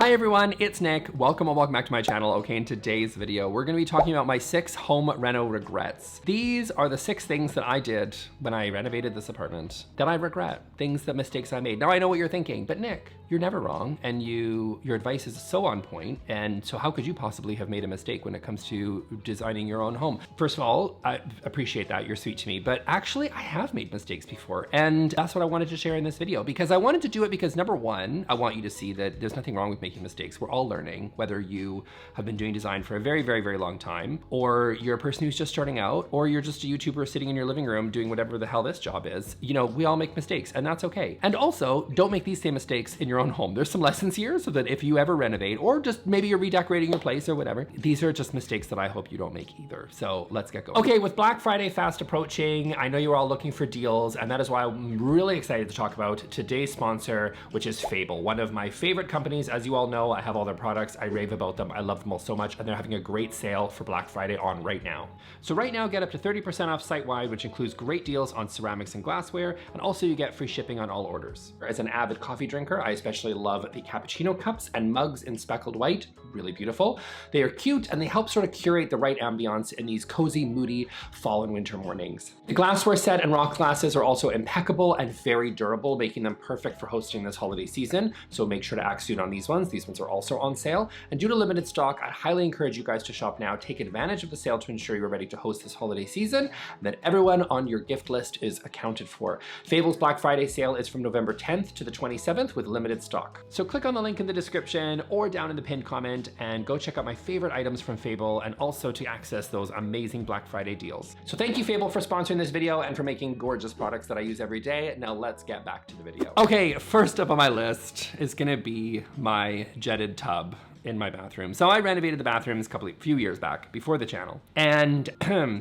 Hi everyone, it's Nick. Welcome back to my channel. Okay, in today's video, we're gonna be talking about my 6 home reno regrets. These are the 6 things that I did when I renovated this apartment that I regret, mistakes I made. Now I know what you're thinking, but Nick, you're never wrong, and your advice is so on point, and so how could you possibly have made a mistake when it comes to designing your own home? First of all, I appreciate that, you're sweet to me, but actually I have made mistakes before, and that's what I wanted to share in this video, because I wanted to do it because number one, I want you to see that there's nothing wrong with making mistakes. We're all learning, whether you have been doing design for a very long time, or you're a person who's just starting out, or you're just a YouTuber sitting in your living room doing whatever the hell this job is. You know, we all make mistakes, and that's okay. And also, don't make these same mistakes in your own home. There's some lessons here so that if you ever renovate, or just maybe you're redecorating your place or whatever, these are just mistakes that I hope you don't make either. So let's get going. Okay, with Black Friday fast approaching, I know you're all looking for deals, and that is why I'm really excited to talk about today's sponsor, which is Fable, one of my favorite companies. As you all know, I have all their products. I rave about them. I love them all so much, and they're having a great sale for Black Friday on right now. So right now, get up to 30% off site-wide, which includes great deals on ceramics and glassware, and also you get free shipping on all orders. As an avid coffee drinker, I especially love the cappuccino cups and mugs in speckled white. Really beautiful. They are cute, and they help sort of curate the right ambiance in these cozy, moody fall and winter mornings. The glassware set and rock glasses are also impeccable and very durable, making them perfect for hosting this holiday season. So make sure to act soon on these ones. These ones are also on sale. And due to limited stock, I highly encourage you guys to shop now. Take advantage of the sale to ensure you're ready to host this holiday season, and that everyone on your gift list is accounted for. Fable's Black Friday sale is from November 10th to the 27th with limited stock. So click on the link in the description or down in the pinned comment and go check out my favorite items from Fable, and also to access those amazing Black Friday deals. So thank you, Fable, for sponsoring this video and for making gorgeous products that I use every day. Now let's get back to the video. Okay, first up on my list is gonna be my jetted tub in my bathroom. So I renovated the bathrooms a few years back before the channel. And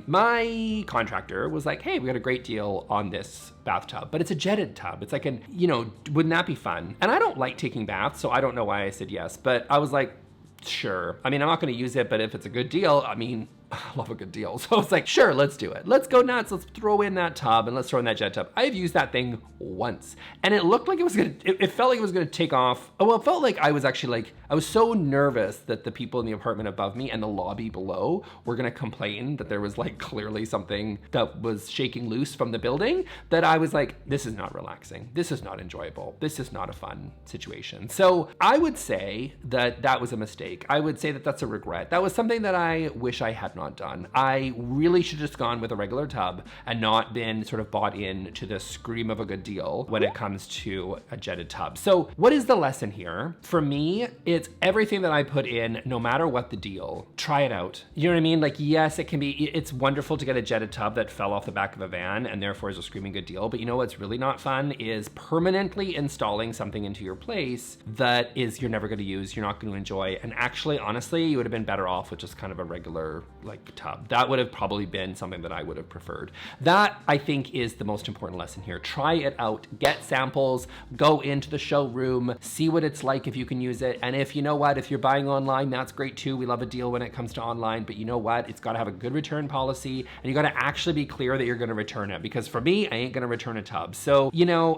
my contractor was like, hey, we got a great deal on this bathtub, but it's a jetted tub. It's like wouldn't that be fun? And I don't like taking baths, so I don't know why I said yes, but I was like, sure. I mean, I'm not gonna use it, but if it's a good deal, I mean, I love a good deal. So it's like, sure, let's do it. Let's go nuts. Let's throw in that tub and let's throw in that jet tub. I've used that thing once and it looked like it felt like it was gonna take off. Oh, well, it felt like I was actually I was so nervous that the people in the apartment above me and the lobby below were gonna complain that there was clearly something that was shaking loose from the building, that I was like, this is not relaxing. This is not enjoyable. This is not a fun situation. So I would say that that was a mistake. I would say that that's a regret. That was something that I wish I had not done. I really should have just gone with a regular tub and not been sort of bought in to the scream of a good deal when it comes to a jetted tub. So what is the lesson here? For me, it's everything that I put in, no matter what the deal, try it out. You know what I mean? Yes, it's wonderful to get a jetted tub that fell off the back of a van and therefore is a screaming good deal. But you know what's really not fun is permanently installing something into your place that you're never going to use, you're not going to enjoy. And actually, honestly, you would have been better off with just kind of a regular tub. That would have probably been something that I would have preferred. That, I think, is the most important lesson here. Try it out, get samples, go into the showroom, see what it's like if you can use it. And if you know what, if you're buying online, that's great too. We love a deal when it comes to online, but you know what? It's gotta have a good return policy, and you gotta actually be clear that you're gonna return it, because for me, I ain't gonna return a tub. So,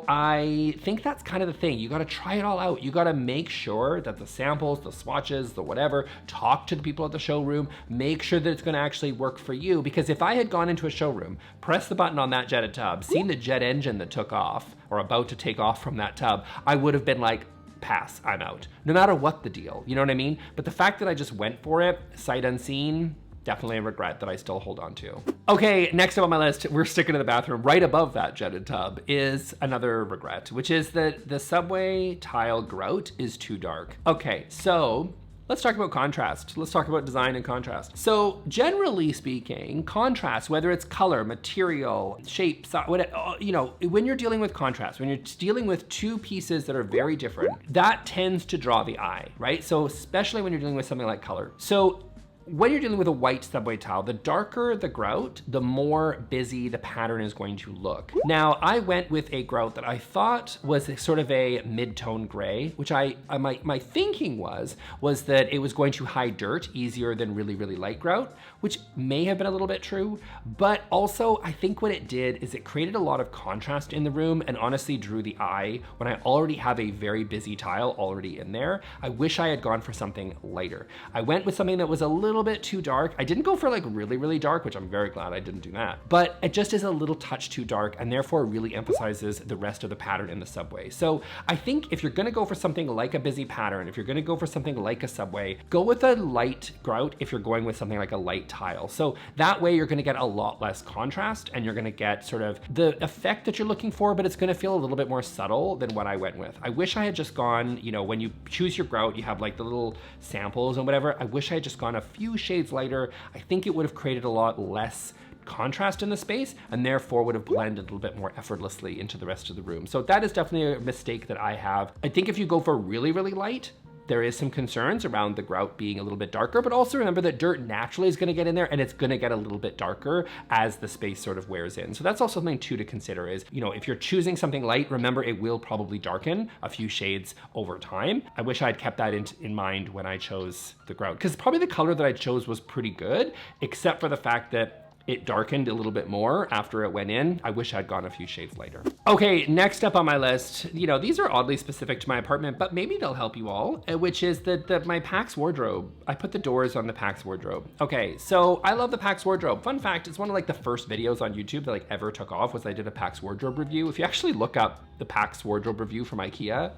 I think that's kind of the thing. You gotta try it all out. You gotta make sure that the samples, the swatches, the whatever, talk to the people at the showroom, make sure that it's gonna actually work for you. Because if I had gone into a showroom, pressed the button on that jetted tub, seen the jet engine that took off, or about to take off from that tub, I would have been like, pass, I'm out. No matter what the deal, you know what I mean? But the fact that I just went for it, sight unseen, definitely a regret that I still hold on to. Okay, next up on my list, we're sticking to the bathroom. Right above that jetted tub is another regret, which is that the subway tile grout is too dark. Okay, so let's talk about contrast. Let's talk about design and contrast. So generally speaking, contrast, whether it's color, material, shape, size, when you're dealing with contrast, when you're dealing with two pieces that are very different, that tends to draw the eye, right? So especially when you're dealing with something like color. So when you're dealing with a white subway tile, the darker the grout, the more busy the pattern is going to look. Now, I went with a grout that I thought was sort of a mid-tone gray, which my thinking was that it was going to hide dirt easier than really, really light grout, which may have been a little bit true, but also I think what it did is it created a lot of contrast in the room and honestly drew the eye when I already have a very busy tile already in there. I wish I had gone for something lighter. I went with something that was a little bit too dark. I didn't go for like really, really dark, which I'm very glad I didn't do that, but it just is a little touch too dark and therefore really emphasizes the rest of the pattern in the subway. So I think if you're gonna go for something like a busy pattern, if you're gonna go for something like a subway, go with a light grout if you're going with something like a light tile. So that way you're gonna get a lot less contrast and you're gonna get sort of the effect that you're looking for, but it's gonna feel a little bit more subtle than what I went with. I wish I had just gone, you know, when you choose your grout, you have like the little samples and whatever. I wish I had just gone a few shades lighter. I think it would have created a lot less contrast in the space and therefore would have blended a little bit more effortlessly into the rest of the room. So that is definitely a mistake that I have. I think if you go for really, really light, there is some concerns around the grout being a little bit darker, but also remember that dirt naturally is gonna get in there and it's gonna get a little bit darker as the space sort of wears in. So that's also something too to consider is, you know, if you're choosing something light, remember it will probably darken a few shades over time. I wish I had kept that in mind when I chose the grout, because probably the color that I chose was pretty good, except for the fact that it darkened a little bit more after it went in. I wish I'd gone a few shades lighter. Okay, next up on my list, you know, these are oddly specific to my apartment, but maybe they'll help you all, which is my Pax Wardrobe. I put the doors on the Pax Wardrobe. Okay, so I love the Pax Wardrobe. Fun fact, it's one of like the first videos on YouTube that like ever took off was I did a Pax Wardrobe review. If you actually look up the Pax Wardrobe review from IKEA,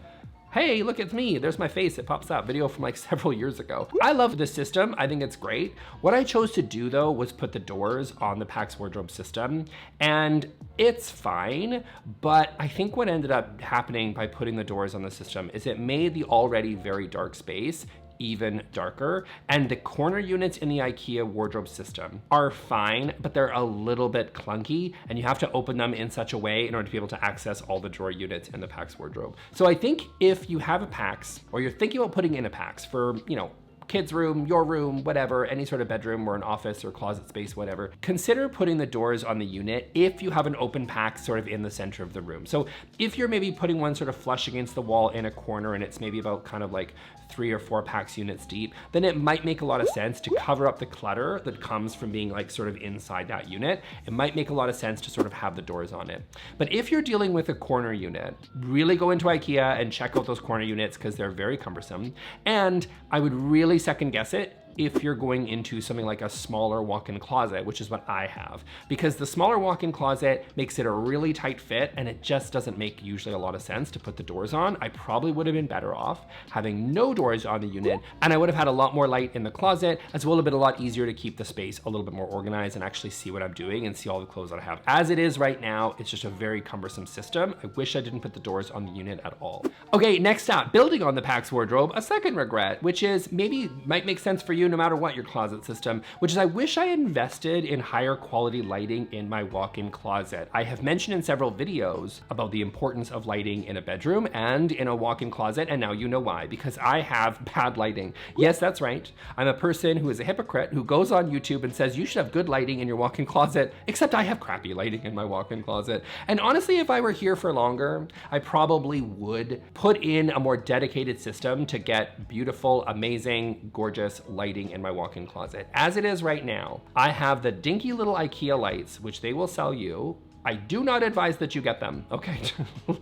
hey, look, it's me. There's my face. It pops up. Video from like several years ago. I love this system. I think it's great. What I chose to do though was put the doors on the Pax Wardrobe system, and it's fine, but I think what ended up happening by putting the doors on the system is it made the already very dark space even darker, and the corner units in the IKEA wardrobe system are fine, but they're a little bit clunky and you have to open them in such a way in order to be able to access all the drawer units in the Pax Wardrobe. So I think if you have a Pax or you're thinking about putting in a Pax for, you know, kids' room, your room, whatever, any sort of bedroom or an office or closet space, whatever, consider putting the doors on the unit if you have an open Pax sort of in the center of the room. So if you're maybe putting one sort of flush against the wall in a corner and it's maybe about kind of like 3 or 4 Pax units deep, then it might make a lot of sense to cover up the clutter that comes from being like sort of inside that unit. It might make a lot of sense to sort of have the doors on it. But if you're dealing with a corner unit, really go into IKEA and check out those corner units because they're very cumbersome. And I would really second guess it if you're going into something like a smaller walk-in closet, which is what I have, because the smaller walk-in closet makes it a really tight fit and it just doesn't make usually a lot of sense to put the doors on. I probably would have been better off having no doors on the unit, and I would have had a lot more light in the closet, as well as been a lot easier to keep the space a little bit more organized and actually see what I'm doing and see all the clothes that I have. As it is right now, it's just a very cumbersome system. I wish I didn't put the doors on the unit at all. Okay, next up, building on the Pax Wardrobe, a second regret, which is maybe might make sense for you no matter what your closet system, which is I wish I invested in higher quality lighting in my walk-in closet. I have mentioned in several videos about the importance of lighting in a bedroom and in a walk-in closet, and now you know why, because I have bad lighting. Yes, that's right. I'm a person who is a hypocrite who goes on YouTube and says you should have good lighting in your walk-in closet, except I have crappy lighting in my walk-in closet. And honestly, if I were here for longer, I probably would put in a more dedicated system to get beautiful, amazing, gorgeous lighting in my walk-in closet. As it is right now, I have the dinky little IKEA lights, which they will sell you. I do not advise that you get them, okay?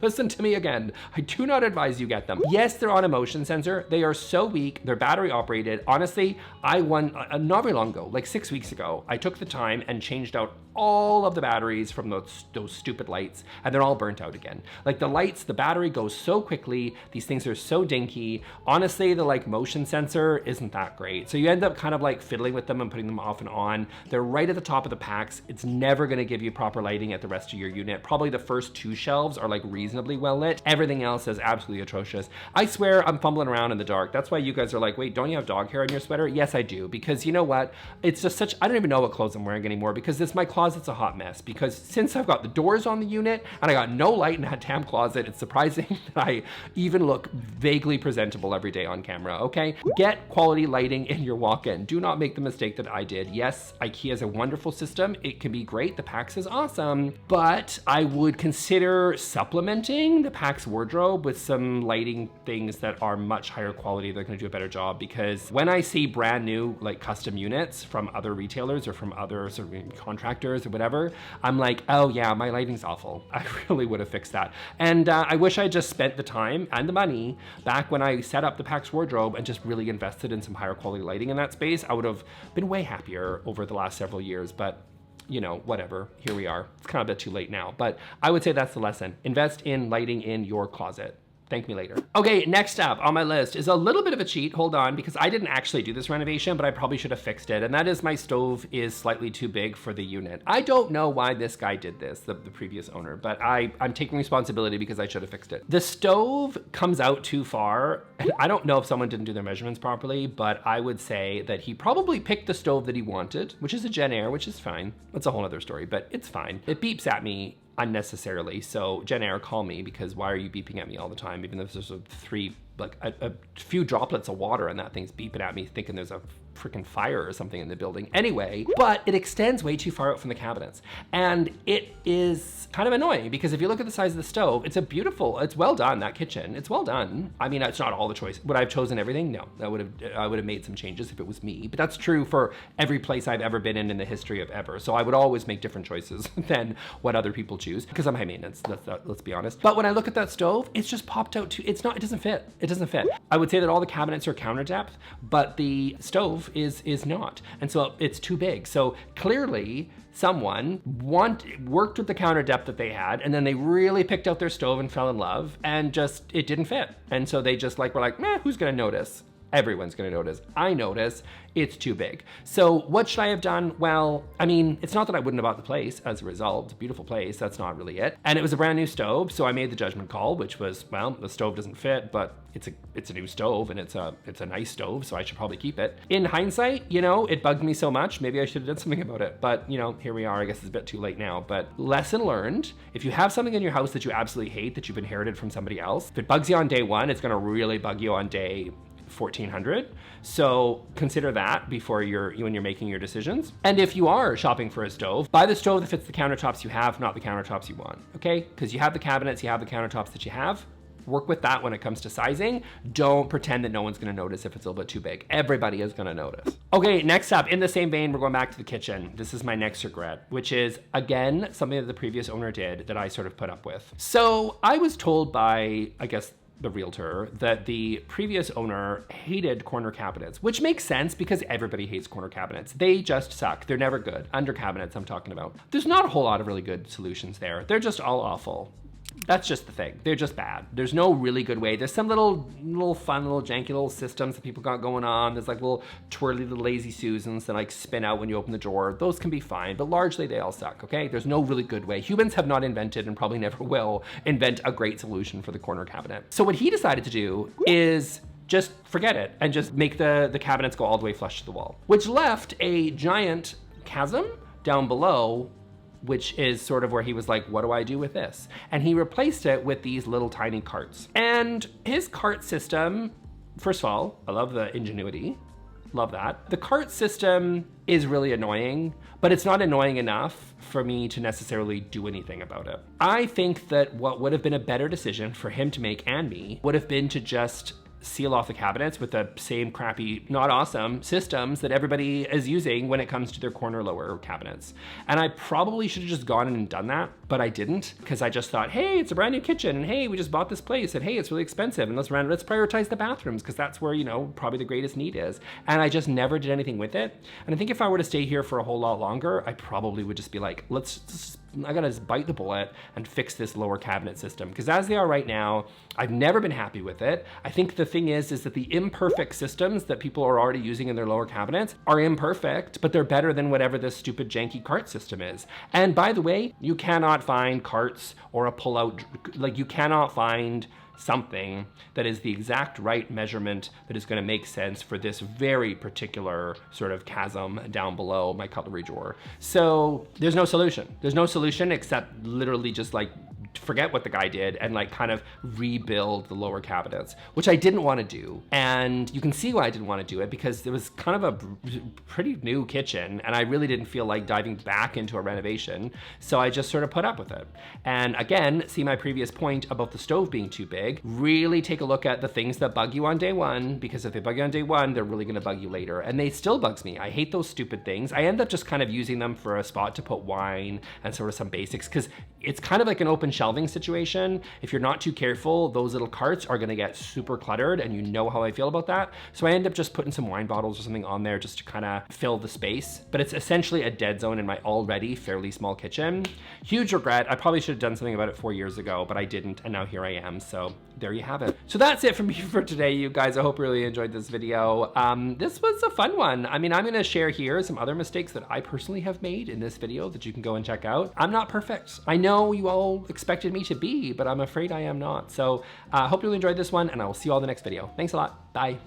Listen to me again. I do not advise you get them. Yes, they're on a motion sensor. They are so weak. They're battery operated. Honestly, not very long ago, like 6 weeks ago, I took the time and changed out all of the batteries from those stupid lights, and they're all burnt out again. Like the lights, the battery goes so quickly. These things are so dinky. Honestly, the like motion sensor isn't that great. So you end up kind of like fiddling with them and putting them off and on. They're right at the top of the Pax. It's never gonna give you proper lighting at the rest of your unit. Probably the first 2 shelves are like reasonably well lit. Everything else is absolutely atrocious. I swear I'm fumbling around in the dark. That's why you guys are like, wait, don't you have dog hair in your sweater? Yes, I do. Because you know what? It's just such, I don't even know what clothes I'm wearing anymore because my closet's a hot mess. Because since I've got the doors on the unit and I got no light in that damn closet, it's surprising that I even look vaguely presentable every day on camera, okay? Get quality lighting in your walk-in. Do not make the mistake that I did. Yes, IKEA is a wonderful system. It can be great. The Pax is awesome, but I would consider supplementing the Pax Wardrobe with some lighting things that are much higher quality. They're gonna do a better job, because when I see brand new like custom units from other retailers or from other sort of contractors or whatever, I'm like, oh yeah, my lighting's awful. I really would have fixed that. And I wish I just spent the time and the money back when I set up the Pax Wardrobe and just really invested in some higher quality lighting in that space. I would have been way happier over the last several years, but you know, whatever, here we are. It's kind of a bit too late now, but I would say that's the lesson. Invest in lighting in your closet. Thank me later. Okay, next up on my list is a little bit of a cheat. Hold on, because I didn't actually do this renovation, but I probably should have fixed it. And that is my stove is slightly too big for the unit. I don't know why this guy did this, the previous owner, but I'm taking responsibility because I should have fixed it. The stove comes out too far. And I don't know if someone didn't do their measurements properly, but I would say that he probably picked the stove that he wanted, which is a Gen Air, which is fine. That's a whole other story, but it's fine. It beeps at me unnecessarily. So Gen Air, call me, because why are you beeping at me all the time? Even if there's a few droplets of water and that thing's beeping at me thinking there's a freaking fire or something in the building. Anyway, but it extends way too far out from the cabinets. And it is kind of annoying because if you look at the size of the stove, it's well done, that kitchen. It's well done. I mean, it's not all the choice. Would I have chosen everything? No, I would have made some changes if it was me, but that's true for every place I've ever been in the history of ever. So I would always make different choices than what other people choose because I'm high maintenance, let's be honest. But when I look at that stove, it's just popped out it doesn't fit. It doesn't fit. I would say that all the cabinets are counter depth, but the stove is not. And so it's too big. So clearly someone worked with the counter depth that they had, and then they really picked out their stove and fell in love, and just, it didn't fit. And so they just were like, meh, who's gonna notice? Everyone's gonna notice. I notice. It's too big. So what should I have done? Well, I mean, it's not that I wouldn't have bought the place as a result. It's a beautiful place. That's not really it. And it was a brand new stove. So I made the judgment call, which was, well, the stove doesn't fit, but it's a new stove and it's a nice stove. So I should probably keep it. In hindsight, you know, it bugged me so much. Maybe I should have done something about it, but you know, here we are. I guess it's a bit too late now, but lesson learned. If you have something in your house that you absolutely hate, that you've inherited from somebody else, if it bugs you on day 1, it's going to really bug you on day 1400. So consider that before when you're making your decisions. And if you are shopping for a stove, buy the stove that fits the countertops you have, not the countertops you want, okay? Because you have the cabinets, you have the countertops that you have. Work with that when it comes to sizing. Don't pretend that no one's gonna notice if it's a little bit too big. Everybody is gonna notice. Okay, next up, in the same vein, we're going back to the kitchen. This is my next regret, which is, again, something that the previous owner did that I sort of put up with. So I was told by, I guess, the realtor that the previous owner hated corner cabinets, which makes sense because everybody hates corner cabinets. They just suck. They're never good. Under cabinets I'm talking about. There's not a whole lot of really good solutions there. They're just all awful. That's just the thing. They're just bad. There's no really good way. There's some little fun, little janky little systems that people got going on. There's like little twirly little lazy Susans that like spin out when you open the drawer. Those can be fine, but largely they all suck, okay? There's no really good way. Humans have not invented and probably never will invent a great solution for the corner cabinet. So what he decided to do is just forget it and just make the cabinets go all the way flush to the wall, which left a giant chasm down below, which is sort of where he was like, what do I do with this? And he replaced it with these little tiny carts. And his cart system, first of all, I love the ingenuity. Love that. The cart system is really annoying, but it's not annoying enough for me to necessarily do anything about it. I think that what would have been a better decision for him to make and me would have been to just seal off the cabinets with the same crappy, not awesome systems that everybody is using when it comes to their corner lower cabinets. And I probably should have just gone in and done that, but I didn't, because I just thought, hey, it's a brand new kitchen, and hey, we just bought this place, and hey, it's really expensive, and let's prioritize the bathrooms, because that's where, you know, probably the greatest need is. And I just never did anything with it. And I think if I were to stay here for a whole lot longer, I probably would just be like, let's just bite the bullet and fix this lower cabinet system. Because as they are right now, I've never been happy with it. I think the thing is that the imperfect systems that people are already using in their lower cabinets are imperfect, but they're better than whatever this stupid janky cart system is. And by the way, you cannot find carts or a pull-out, like you cannot find something that is the exact right measurement that is going to make sense for this very particular sort of chasm down below my cutlery drawer. So there's no solution. There's no solution except literally just like forget what the guy did and like kind of rebuild the lower cabinets, which I didn't want to do. And you can see why I didn't want to do it, because it was kind of a pretty new kitchen and I really didn't feel like diving back into a renovation. So I just sort of put up with it. And again, see my previous point about the stove being too big. Really take a look at the things that bug you on day one, because if they bug you on day one, they're really gonna bug you later. And they still bugs me. I hate those stupid things. I end up just kind of using them for a spot to put wine and sort of some basics, because it's kind of like an open shelving situation. If you're not too careful, those little carts are gonna get super cluttered, and you know how I feel about that. So I end up just putting some wine bottles or something on there just to kind of fill the space. But it's essentially a dead zone in my already fairly small kitchen. Huge regret. I probably should have done something about it 4 years ago, but I didn't, and now here I am. So there you have it. So that's it from me for today, you guys. I hope you really enjoyed this video. This was a fun one. I mean, I'm gonna share here some other mistakes that I personally have made in this video that you can go and check out. I'm not perfect. I know you all expected me to be, but I'm afraid I am not. So I hope you really enjoyed this one, and I will see you all in the next video. Thanks a lot. Bye.